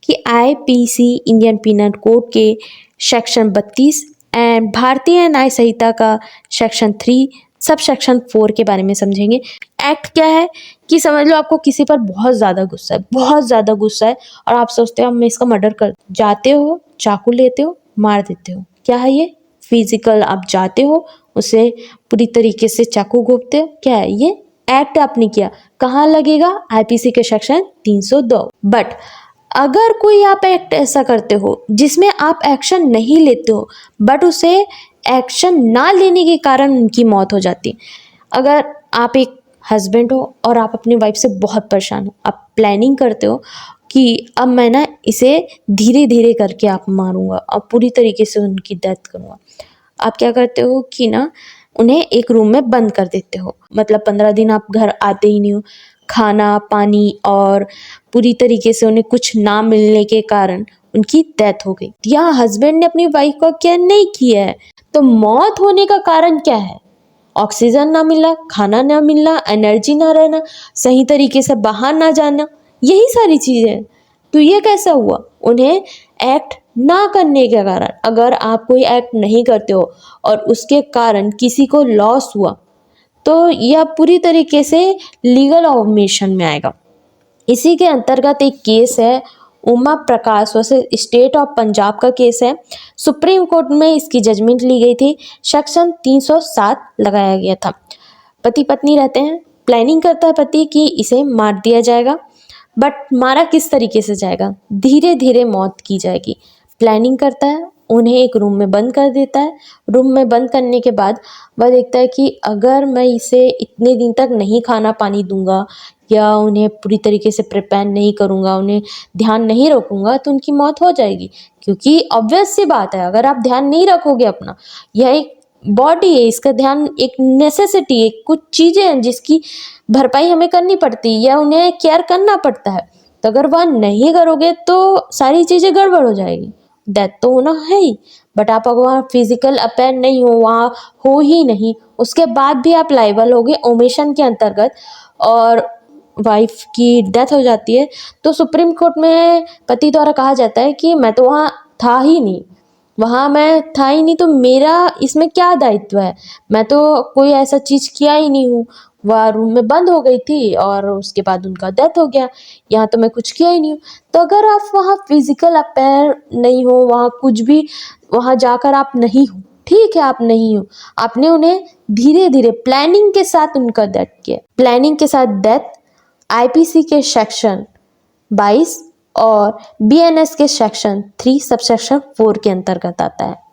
कि IPC Indian penal code के section 32 and भारतीय न्याय संहिता का सेक्शन 3 सब सेक्शन 4 के बारे में समझेंगे। एक्ट क्या है कि समझ लो आपको किसी पर बहुत ज़्यादा गुस्सा है, बहुत ज़्यादा गुस्सा है और आप सोचते हो अब मैं इसका मर्डर कर, जाते हो चाकू लेते हो मार देते हो। क्या है ये? फिजिकल। आप जाते हो उसे पूरी तरीके से चाकू घोंपते हो। क्या है ये? एक्ट आपने किया। कहाँ लगेगा? आईपीसी के सेक्शन 302। बट अगर कोई आप एक्ट ऐसा करते हो जिसमें आप एक्शन नहीं लेते हो बट उसे एक्शन ना लेने के कारण उनकी मौत हो जाती है। अगर आप एक हस्बैंड हो और आप अपनी वाइफ से बहुत परेशान हो, आप प्लानिंग करते हो कि अब मैं ना इसे धीरे धीरे करके आप मारूंगा और पूरी तरीके से उनकी डेथ करूंगा। आप क्या करते हो कि ना उन्हें एक रूम में बंद कर देते हो, मतलब 15 दिन आप घर आते ही नहीं हो। खाना पानी और पूरी तरीके से उन्हें कुछ ना मिलने के कारण उनकी डेथ हो गई। यहाँ हस्बैंड ने अपनी वाइफ को केयर नहीं किया है, तो मौत होने का कारण क्या है? ऑक्सीजन ना मिला, खाना ना मिलना, एनर्जी ना रहना, सही तरीके से बाहर ना जाना, यही सारी चीजें। तो ये कैसा हुआ? उन्हें एक्ट ना करने के कारण। अगर आप कोई एक्ट नहीं करते हो और उसके कारण किसी को लॉस हुआ तो यह पूरी तरीके से लीगल ऑब्लिगेशन में आएगा। इसी के अंतर्गत एक केस है उमा प्रकाश वर्सेस स्टेट ऑफ पंजाब का केस है। सुप्रीम कोर्ट में इसकी जजमेंट ली गई थी। सेक्शन 307 लगाया गया था। पति पत्नी रहते हैं, प्लानिंग करता है पति कि इसे मार दिया जाएगा, बट मारा किस तरीके से जाएगा? धीरे धीरे मौत की जाएगी। प्लानिंग करता है, उन्हें एक रूम में बंद कर देता है। रूम में बंद करने के बाद वह देखता है कि अगर मैं इसे इतने दिन तक नहीं खाना पानी दूंगा या उन्हें पूरी तरीके से प्रिपेयर नहीं करूंगा, उन्हें ध्यान नहीं रखूंगा तो उनकी मौत हो जाएगी। क्योंकि ऑब्वियस सी बात है, अगर आप ध्यान नहीं रखोगे अपना, यह एक बॉडी है, इसका ध्यान एक नेसेसिटी है, कुछ चीजें हैं जिसकी भरपाई हमें करनी पड़ती है या उन्हें केयर करना पड़ता है। तो अगर वह नहीं करोगे तो सारी चीजें गड़बड़ हो जाएगी। डेथ तो होना है ही, बट आप अगर वहाँ फिजिकल अपेयर नहीं हो, वहाँ हो ही नहीं, उसके बाद भी आप लाइबल होगे ओमिशन के अंतर्गत और वाइफ की डेथ हो जाती है, तो सुप्रीम कोर्ट में पति द्वारा कहा जाता है कि मैं तो वहाँ था ही नहीं, वहाँ मैं था ही नहीं तो मेरा इसमें क्या दायित्व है? मैं तो कोई ऐसा चीज़ किया ही नहीं हूँ। वह रूम में बंद हो गई थी और उसके बाद उनका डेथ हो गया। यहाँ तो मैं कुछ किया ही नहीं हूँ। तो अगर आप वहाँ फिजिकल अपेयर नहीं हो, वहाँ कुछ भी, वहाँ जाकर आप नहीं हो, ठीक है आप नहीं हो, आपने उन्हें धीरे धीरे प्लानिंग के साथ उनका डेथ किया। प्लानिंग के साथ डेथ आईपीसी के सेक्शन 22 और बीएनएस के सेक्शन 3 सबसेक्शन 4 के अंतर्गत आता है।